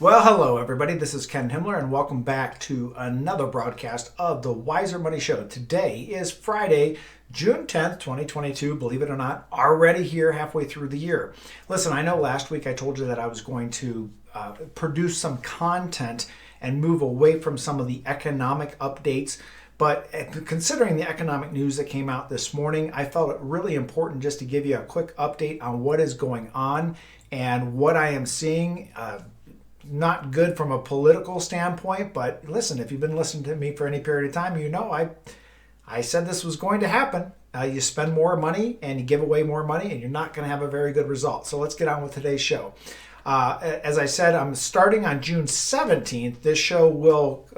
Well, hello everybody. This is Ken Himmler and welcome back to another broadcast of the Wiser Money Show. Today is Friday, June 10th, 2022. Believe it or not, already here halfway through the year. Listen, I know last week I told you that I was going to produce some content and move away from some of the economic updates. But considering the economic news that came out this morning, I felt it really important just to give you a quick update on what is going on and what I am seeing. Not good from a political standpoint, but listen, if you've been listening to me for any period of time, you know I said this was going to happen. You spend more money and you give away more money and you're not going to have a very good result. So let's get on with today's show. As I said, I'm starting on June 17th. This show will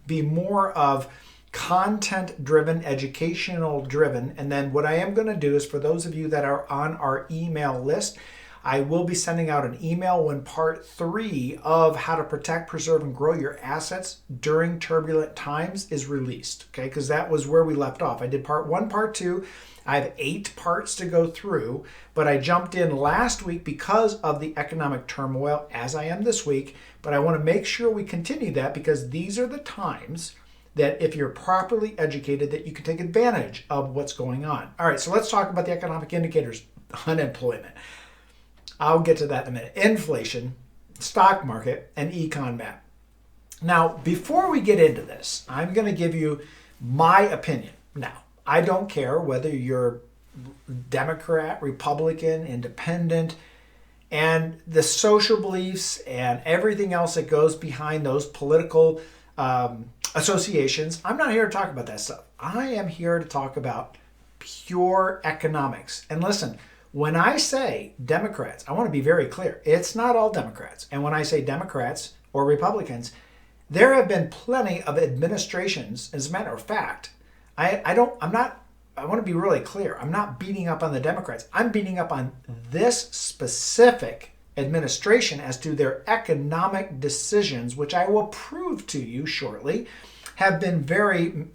be more of content-driven, educational-driven. And then what I am going to do is for those of you that are on our email list, I will be sending out an email when part 3 of how to protect, preserve, and grow your assets during turbulent times is released, okay? Because that was where we left off. I did part 1, part 2. I have 8 parts to go through, but I jumped in last week because of the economic turmoil, as I am this week. But I want to make sure we continue that because these are the times that if you're properly educated, that you can take advantage of what's going on. All right, so let's talk about the economic indicators. Unemployment. I'll get to that in a minute. Inflation, stock market, and econ map. Now, before we get into this, I'm going to give you my opinion. Now, I don't care whether you're Democrat, Republican, Independent, and the social beliefs and everything else that goes behind those political associations. I'm not here to talk about that stuff. I am here to talk about pure economics. And listen, when I say Democrats, I want to be very clear. It's not all Democrats. And when I say Democrats or Republicans, there have been plenty of administrations. As a matter of fact, I want to be really clear. I'm not beating up on the Democrats. I'm beating up on this specific administration as to their economic decisions, which I will prove to you shortly, have been very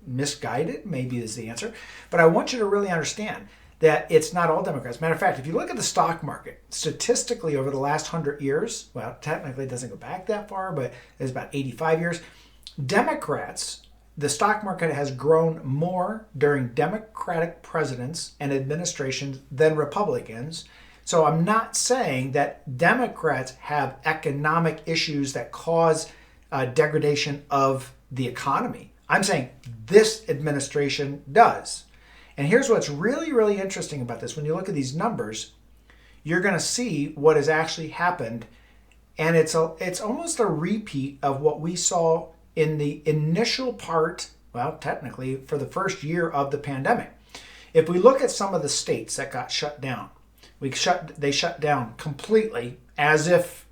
misguided, maybe is the answer. But I want you to really understand that it's not all Democrats. Matter of fact, if you look at the stock market, statistically over the last 100 years, well, technically it doesn't go back that far, but it's about 85 years, Democrats, the stock market has grown more during Democratic presidents and administrations than Republicans. So I'm not saying that Democrats have economic issues that cause degradation of the economy. I'm saying this administration does. And here's what's really, really interesting about this. When you look at these numbers, you're going to see what has actually happened. And it's almost a repeat of what we saw in the initial part, well, technically, for the first year of the pandemic. If we look at some of the states that got shut down, they shut down completely as if,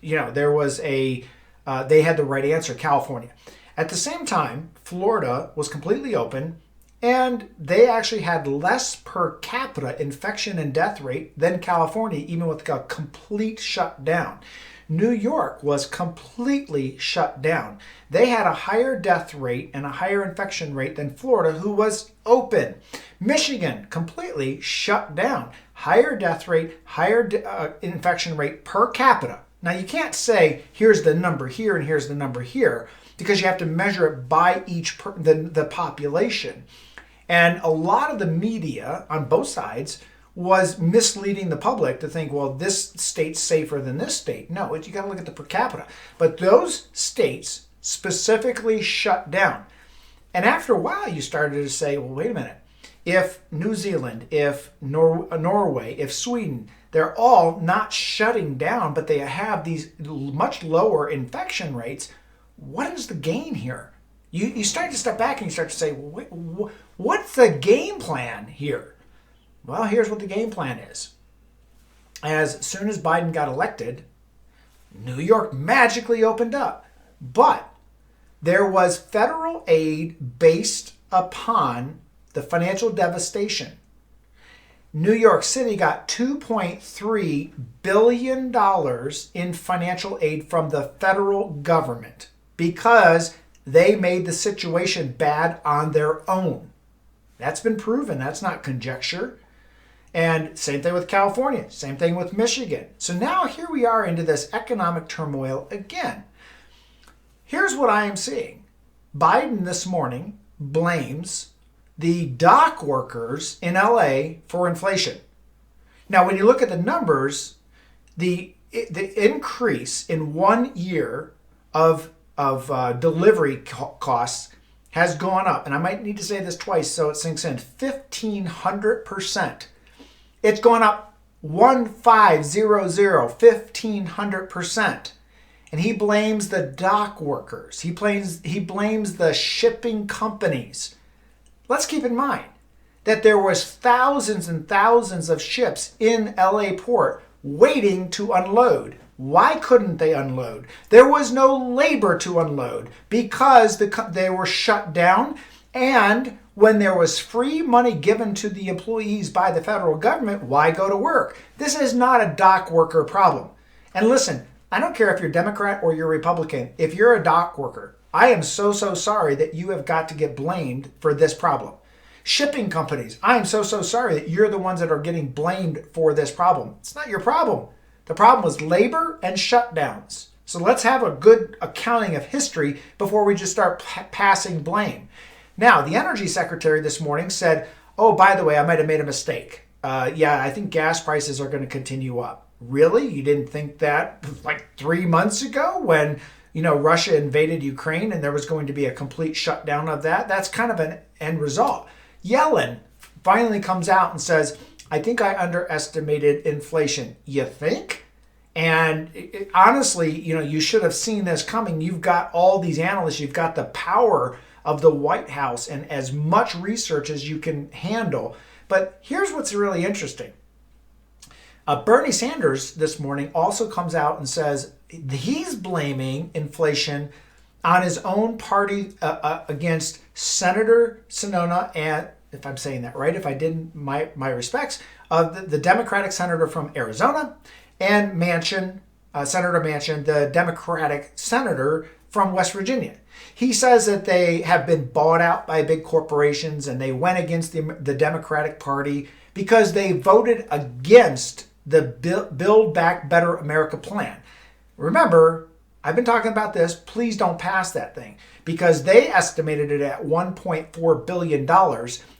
there was they had the right answer, California. At the same time, Florida was completely open. And they actually had less per capita infection and death rate than California, even with a complete shutdown. New York was completely shut down. They had a higher death rate and a higher infection rate than Florida, who was open. Michigan completely shut down. Higher death rate, higher infection rate per capita. Now, you can't say, here's the number here and here's the number here, because you have to measure it by the population. And a lot of the media on both sides was misleading the public to think, well, this state's safer than this state. No, you got to look at the per capita. But those states specifically shut down. And after a while, you started to say, well, wait a minute. If New Zealand, if Norway, if Sweden, they're all not shutting down, but they have these much lower infection rates, what is the gain here? You start to step back and you start to say, well, what's the game plan here? Well, here's what the game plan is. As soon as Biden got elected, New York magically opened up. But there was federal aid based upon the financial devastation. New York City got $2.3 billion in financial aid from the federal government because they made the situation bad on their own. That's been proven. That's not conjecture. And same thing with California, same thing with Michigan. So now here we are into this economic turmoil again. Here's what I am seeing. Biden this morning blames the dock workers in LA for inflation. Now, when you look at the numbers, the increase in 1 year of delivery costs has gone up. And I might need to say this twice so it sinks in. 1,500%. It's gone up 1,500%. And he blames the dock workers. He blames the shipping companies. Let's keep in mind that there was thousands and thousands of ships in LA port waiting to unload. Why couldn't they unload? There was no labor to unload because they were shut down, and when there was free money given to the employees by the federal government, why go to work? This is not a dock worker problem. And listen, I don't care if you're Democrat or you're Republican. If you're a dock worker, I am so sorry that you have got to get blamed for this problem. Shipping companies, I am so sorry that you're the ones that are getting blamed for this problem. It's not your problem. The problem was labor and shutdowns. So let's have a good accounting of history before we just start passing blame. Now, the energy secretary this morning said, oh, by the way, I might have made a mistake. I think gas prices are going to continue up. Really? You didn't think that like 3 months ago when, Russia invaded Ukraine and there was going to be a complete shutdown of that? That's kind of an end result. Yellen finally comes out and says, I think I underestimated inflation. You think? And honestly, you should have seen this coming. You've got all these analysts. You've got the power of the White House and as much research as you can handle. But here's what's really interesting. Bernie Sanders this morning also comes out and says he's blaming inflation on his own party against Senator Sununu and, if I'm saying that right, if I didn't, my respects, the Democratic senator from Arizona, and Manchin, Senator Manchin, the Democratic senator from West Virginia. He says that they have been bought out by big corporations and they went against the Democratic Party because they voted against the Build Back Better America plan. Remember, I've been talking about this. Please don't pass that thing because they estimated it at $1.4 billion.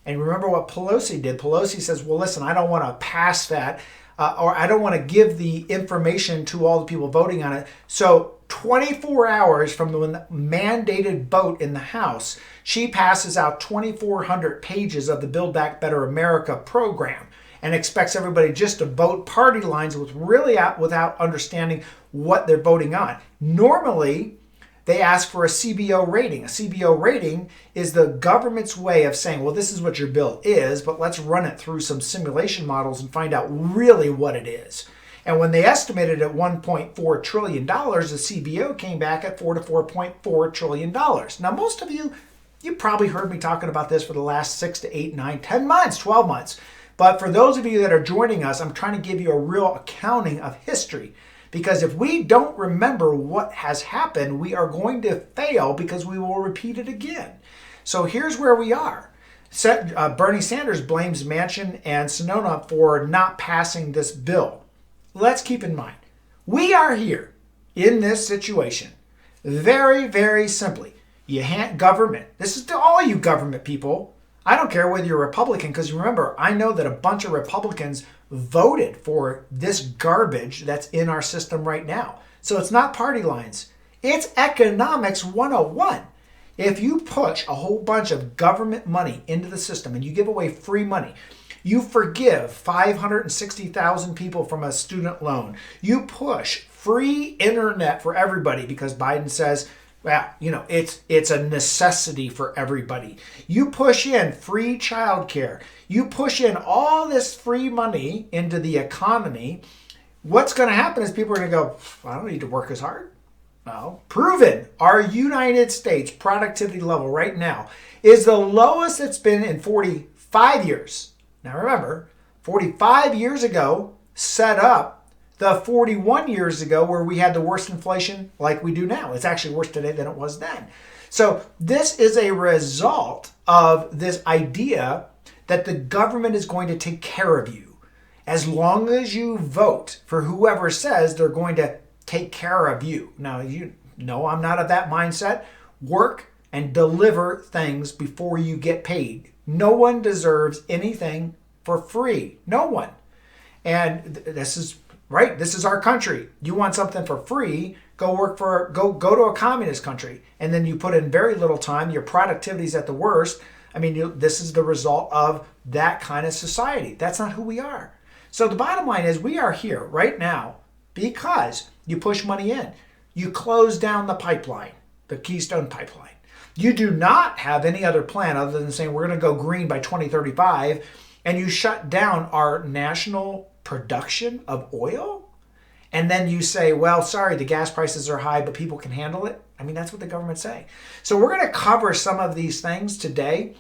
And remember what Pelosi did. Pelosi says, well, listen, I don't want to pass that or I don't want to give the information to all the people voting on it. So 24 hours from the mandated vote in the House, she passes out 2,400 pages of the Build Back Better America program and expects everybody just to vote party lines without understanding what they're voting on. Normally, they ask for a CBO rating. A CBO rating is the government's way of saying, well, this is what your bill is, but let's run it through some simulation models and find out really what it is. And when they estimated at $1.4 trillion, the CBO came back at $4 to $4.4 trillion. Now, most of you probably heard me talking about this for the last 6 to 8, 9, 10 months, 12 months. But for those of you that are joining us, I'm trying to give you a real accounting of history. Because if we don't remember what has happened, we are going to fail because we will repeat it again. So here's where we are. Bernie Sanders blames Manchin and Sununu for not passing this bill. Let's keep in mind, we are here in this situation very, very simply. Government, this is to all you government people. I don't care whether you're Republican, because remember, I know that a bunch of Republicans voted for this garbage that's in our system right now. So it's not party lines. It's economics 101. If you push a whole bunch of government money into the system and you give away free money, you forgive 560,000 people from a student loan, you push free internet for everybody because Biden says, well, it's a necessity for everybody. You push in free childcare. You push in all this free money into the economy. What's going to happen is people are going to go, I don't need to work as hard. Well, proven. Our United States productivity level right now is the lowest it's been in 45 years. Now remember, 45 years ago set up the 41 years ago where we had the worst inflation like we do now. It's actually worse today than it was then. So this is a result of this idea that the government is going to take care of you. as long as you vote for whoever says they're going to take care of you. Now, you know I'm not of that mindset. Work and deliver things before you get paid. No one deserves anything for free. No one. And this is right. This is our country. You want something for free, go to a communist country. And then you put in very little time. Your productivity's at the worst. I mean, this is the result of that kind of society. That's not who we are. So the bottom line is we are here right now because you push money in. You close down the pipeline, the Keystone Pipeline. You do not have any other plan other than saying we're going to go green by 2035, and you shut down our national production of oil. And then you say, well, sorry, the gas prices are high, but people can handle it. I mean, that's what the government's saying. So we're going to cover some of these things today,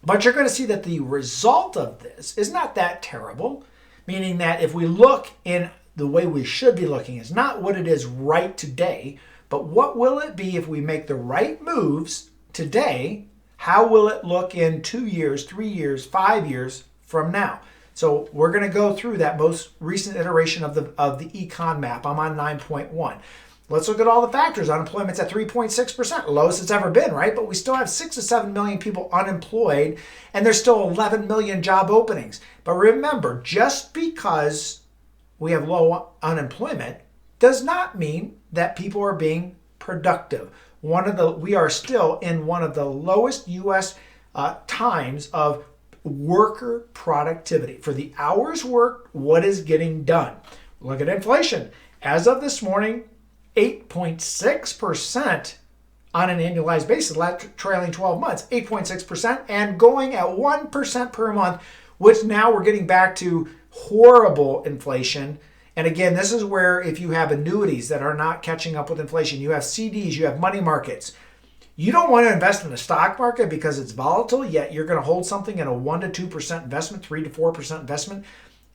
but you're going to see that the result of this is not that terrible. Meaning that if we look in the way we should be looking, it's not what it is right today, but what will it be if we make the right moves today? How will it look in 2 years, 3 years, 5 years from now? So we're going to go through that most recent iteration of the econ map. I'm on 9.1. Let's look at all the factors. Unemployment's at 3.6%, lowest it's ever been, right? But we still have 6 to 7 million people unemployed, and there's still 11 million job openings. But remember, just because we have low unemployment does not mean that people are being productive. We are still in one of the lowest U.S. Times of worker productivity. For the hours worked, what is getting done? Look at inflation. As of this morning, 8.6% on an annualized basis, trailing 12 months, 8.6%, and going at 1% per month, which now we're getting back to horrible inflation. And again, this is where if you have annuities that are not catching up with inflation, you have CDs, you have money markets. You don't want to invest in the stock market because it's volatile, yet you're going to hold something in a 1% to 2% investment, 3% to 4% investment,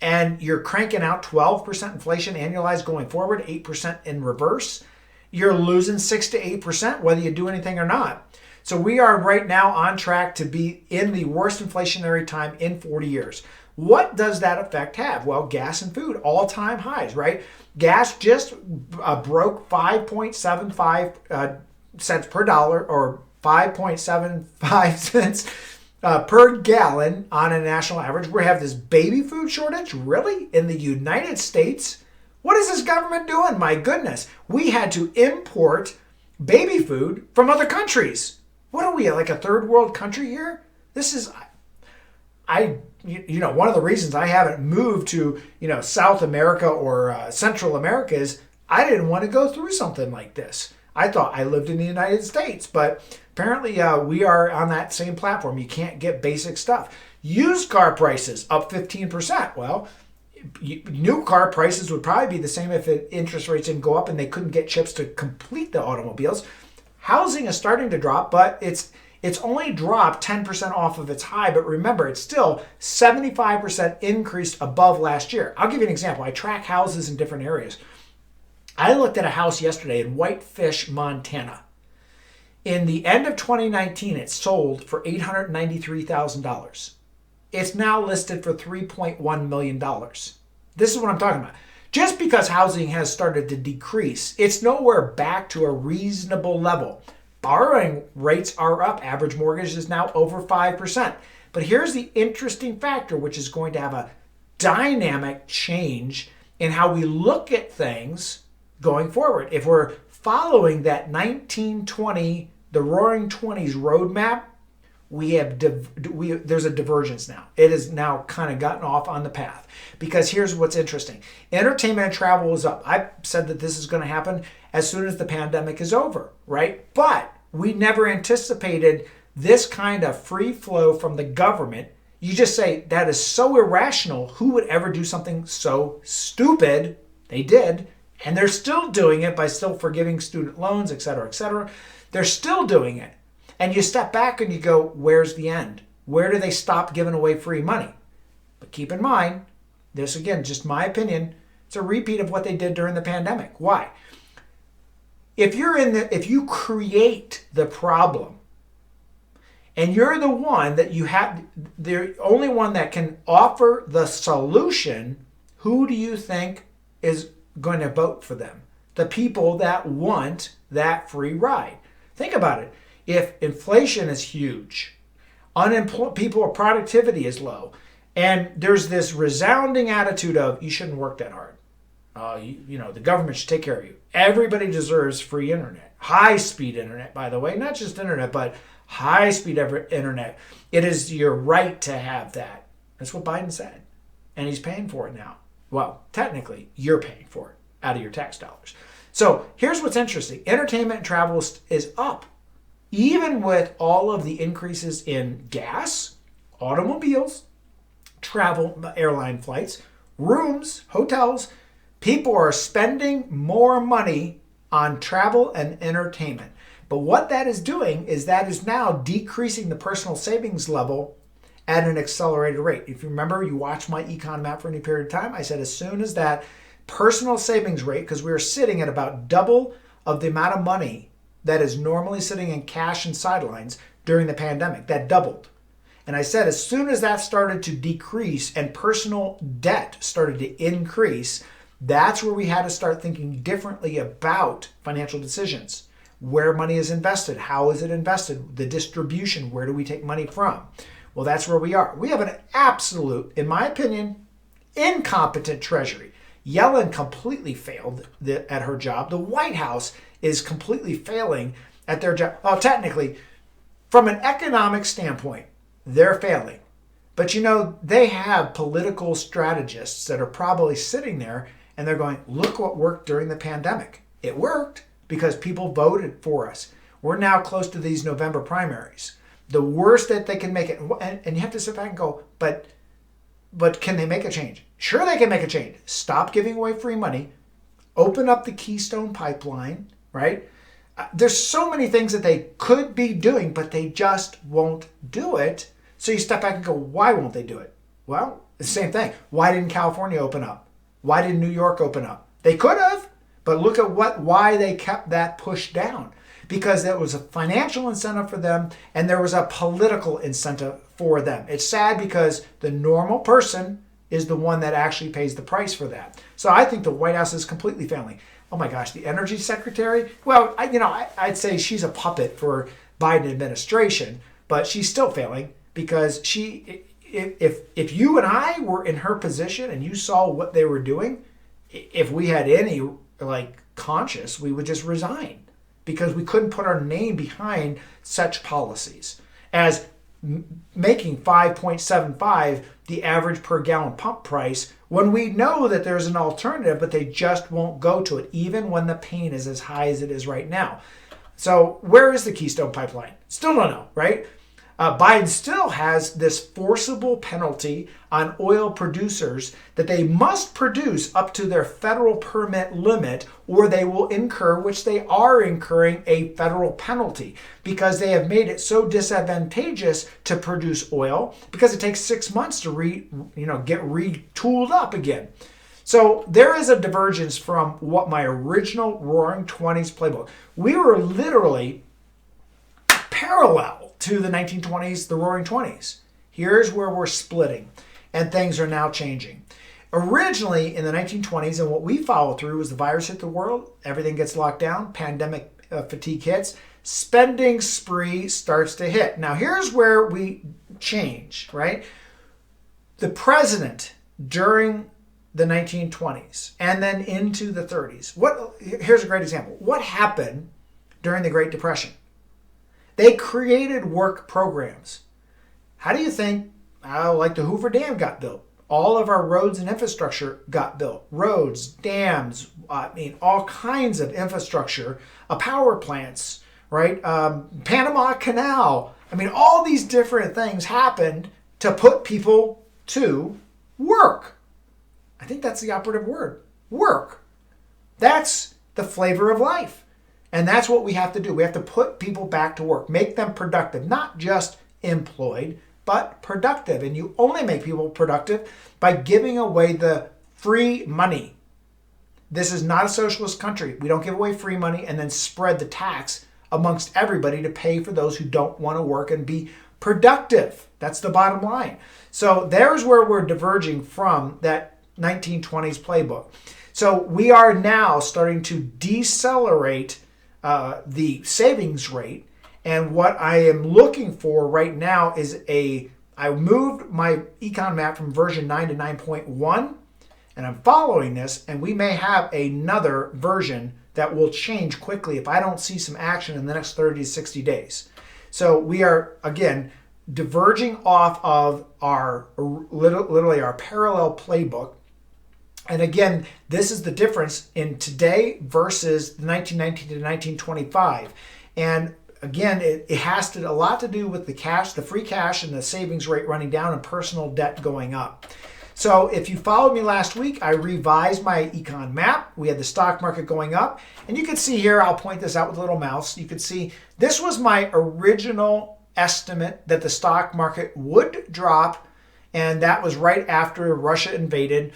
and you're cranking out 12% inflation annualized going forward, 8% in reverse. You're losing 6 to 8% whether you do anything or not. So we are right now on track to be in the worst inflationary time in 40 years. What does that effect have? well, gas and food, all-time highs, right? Gas just broke 5.75 cents per dollar, or 5.75 cents per gallon on a national average. We have this baby food shortage, really? In the United States? What is this government doing? My goodness. We had to import baby food from other countries. What are we, like a third world country here? This is, one of the reasons I haven't moved to, South America or Central America is I didn't want to go through something like this. I thought I lived in the United States, but apparently we are on that same platform. You can't get basic stuff. Used car prices up 15%. Well, new car prices would probably be the same if interest rates didn't go up and they couldn't get chips to complete the automobiles. Housing is starting to drop, but it's only dropped 10% off of its high. But remember, it's still 75% increased above last year. I'll give you an example. I track houses in different areas. I looked at a house yesterday in Whitefish, Montana. In the end of 2019, it sold for $893,000. It's now listed for $3.1 million. This is what I'm talking about. Just because housing has started to decrease, it's nowhere back to a reasonable level. Borrowing rates are up. Average mortgage is now over 5%. But here's the interesting factor, which is going to have a dynamic change in how we look at things going forward. If we're following that 1920, the Roaring Twenties roadmap, there's a divergence now. It has now kind of gotten off on the path. Because here's what's interesting. Entertainment and travel is up. I said that this is going to happen as soon as the pandemic is over, right? But we never anticipated this kind of free flow from the government. You just say, that is so irrational. Who would ever do something so stupid? They did. And they're still doing it by still forgiving student loans, et cetera, et cetera. They're still doing it. And you step back and you go, where's the end? Where do they stop giving away free money? But keep in mind, this again, just my opinion, it's a repeat of what they did during the pandemic. Why? If you create the problem and you're the one that you have, the only one that can offer the solution, who do you think is going to vote for them? The people that want that free ride. Think about it. If inflation is huge, people productivity is low, and there's this resounding attitude of you shouldn't work that hard. The government should take care of you. Everybody deserves free internet. High-speed internet, by the way. Not just internet, but high-speed internet. It is your right to have that. That's what Biden said. And he's paying for it now. Well, technically, you're paying for it out of your tax dollars. So here's what's interesting. Entertainment and travel is up. Even with all of the increases in gas, automobiles, travel, airline flights, rooms, hotels, people are spending more money on travel and entertainment. But what that is doing is that is now decreasing the personal savings level at an accelerated rate. If you remember, you watched my econ map for any period of time, I said as soon as that personal savings rate, because we were sitting at about double of the amount of money that is normally sitting in cash and sidelines during the pandemic, that doubled. And I said as soon as that started to decrease and personal debt started to increase, that's where we had to start thinking differently about financial decisions. Where money is invested, how is it invested, the distribution, where do we take money from? Well, that's where we are. We have an absolute, in my opinion, incompetent Treasury. Yellen completely failed at her job. The White House is completely failing at their job. Well, technically, from an economic standpoint, they're failing. But they have political strategists that are probably sitting there and they're going, look what worked during the pandemic. It worked because people voted for us. We're now close to these November primaries. The worst that they can make it, and you have to sit back and go, but can they make a change? Sure, they can make a change. Stop giving away free money. Open up the Keystone Pipeline, right? There's so many things that they could be doing, but they just won't do it. So you step back and go, why won't they do it? Well, the same thing. Why didn't California open up? Why didn't New York open up? They could have, but look at why they kept that pushed down. Because there was a financial incentive for them and there was a political incentive for them. It's sad because the normal person is the one that actually pays the price for that. So I think the White House is completely failing. Oh my gosh, the energy secretary? Well, I'd say she's a puppet for Biden administration, but she's still failing because if you and I were in her position and you saw what they were doing, if we had any conscience, we would just resign. Because we couldn't put our name behind such policies as making 5.75 the average per gallon pump price when we know that there's an alternative, but they just won't go to it, even when the pain is as high as it is right now. So where is the Keystone Pipeline? Still don't know, right? Biden still has this forcible penalty on oil producers that they must produce up to their federal permit limit or they will incur, which they are incurring, a federal penalty because they have made it so disadvantageous to produce oil because it takes 6 months to get retooled up again. So there is a divergence from what my original Roaring Twenties playbook. We were literally parallel to the 1920s, the Roaring Twenties. Here's where we're splitting, and things are now changing. Originally, in the 1920s, and what we followed through was the virus hit the world, everything gets locked down, pandemic fatigue hits, spending spree starts to hit. Now, here's where we change, right? The president during the 1920s and then into the 30s. Here's a great example. What happened during the Great Depression? They created work programs. How do you think, the Hoover Dam got built? All of our roads and infrastructure got built. Roads, dams, all kinds of infrastructure, power plants, right? Panama Canal. All these different things happened to put people to work. I think that's the operative word, work. That's the flavor of life. And that's what we have to do. We have to put people back to work, make them productive, not just employed, but productive. And you only make people productive by giving away the free money. This is not a socialist country. We don't give away free money and then spread the tax amongst everybody to pay for those who don't want to work and be productive. That's the bottom line. So there's where we're diverging from that 1920s playbook. So we are now starting to decelerate the savings rate. And what I am looking for right now is I moved my econ map from version 9 to 9.1, and I'm following this, and we may have another version that will change quickly if I don't see some action in the next 30 to 60 days. So we are, again, diverging off of our literally our parallel playbook. And again, this is the difference in today versus the 1919 to 1925. And again, it has a lot to do with the cash, the free cash, and the savings rate running down and personal debt going up. So if you followed me last week, I revised my econ map. We had the stock market going up. And you can see here, I'll point this out with a little mouse. You can see this was my original estimate that the stock market would drop. And that was right after Russia invaded.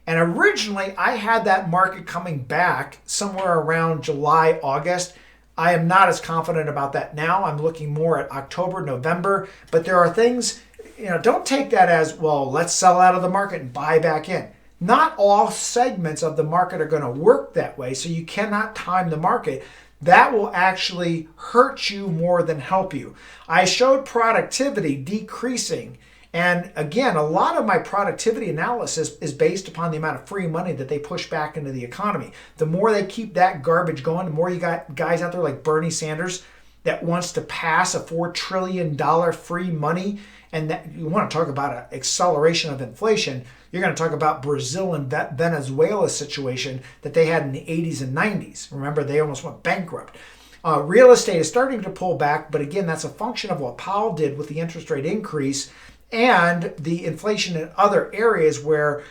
And originally, I had that market coming back somewhere around July, August. I am not as confident about that now. I'm looking more at October, November. But there are things, don't take that as, well, let's sell out of the market and buy back in. Not all segments of the market are going to work that way, so you cannot time the market. That will actually hurt you more than help you. I showed productivity decreasing. And again, a lot of my productivity analysis is based upon the amount of free money that they push back into the economy. The more they keep that garbage going, the more you got guys out there like Bernie Sanders that wants to pass a $4 trillion free money. And that, you want to talk about an acceleration of inflation, you're going to talk about Brazil and Venezuela's situation that they had in the 80s and 90s. Remember, they almost went bankrupt. Real estate is starting to pull back, but again, that's a function of what Powell did with the interest rate increase and the inflation in other areas where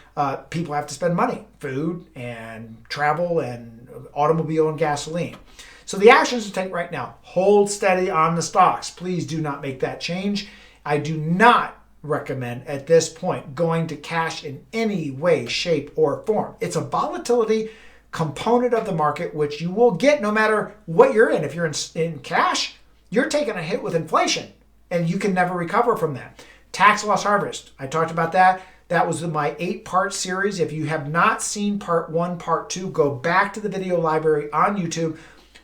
people have to spend money, food and travel and automobile and gasoline. So the actions to take right now, hold steady on the stocks. Please do not make that change. I do not recommend at this point going to cash in any way, shape, or form. It's a volatility component of the market, which you will get no matter what you're in. If you're in cash, you're taking a hit with inflation, and you can never recover from that. Tax loss harvest. I talked about that. That was my 8-part series. If you have not seen part 1, part 2, go back to the video library on YouTube.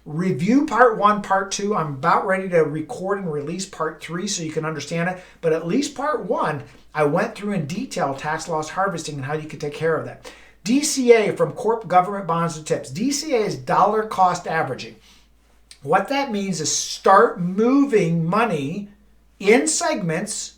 Review part 1, part 2. I'm about ready to record and release part 3 so you can understand it. But at least part 1, I went through in detail tax loss harvesting and how you can take care of that. DCA, from corp government bonds to tips. DCA is dollar cost averaging. What that means is start moving money in segments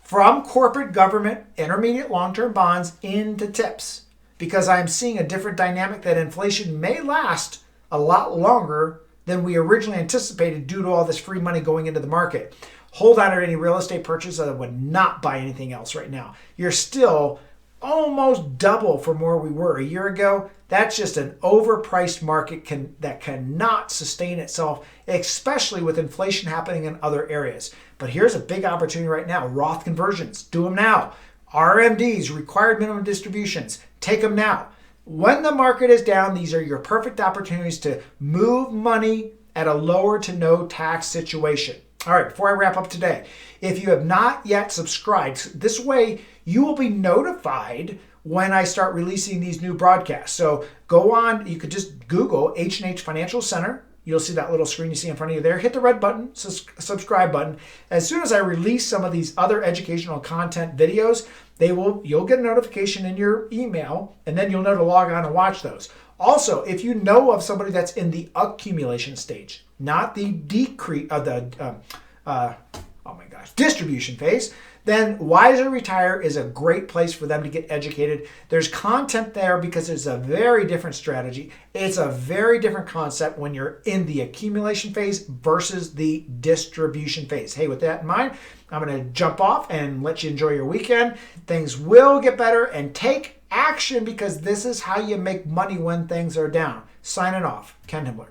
from corporate government, intermediate long-term bonds into tips, because I'm seeing a different dynamic that inflation may last a lot longer than we originally anticipated due to all this free money going into the market. Hold on to any real estate purchase. I would not buy anything else right now. You're still almost double from where we were a year ago. That's just an overpriced market that cannot sustain itself, especially with inflation happening in other areas. But here's a big opportunity right now. Roth conversions, do them now. RMDs, required minimum distributions, take them now. When the market is down, these are your perfect opportunities to move money at a lower to no tax situation. All right, before I wrap up today, if you have not yet subscribed, this way you will be notified when I start releasing these new broadcasts. So go on, you could just Google H&H Financial Center. You'll see that little screen you see in front of you there. Hit the red button, subscribe button. As soon as I release some of these other educational content videos, you'll get a notification in your email, and then you'll know to log on and watch those. Also, if you know of somebody that's in the accumulation stage, not the distribution phase, then Wiser Retire is a great place for them to get educated. There's content there because it's a very different strategy. It's a very different concept when you're in the accumulation phase versus the distribution phase. Hey, with that in mind, I'm going to jump off and let you enjoy your weekend. Things will get better, and take action, because this is how you make money when things are down. Signing off, Ken Himmler.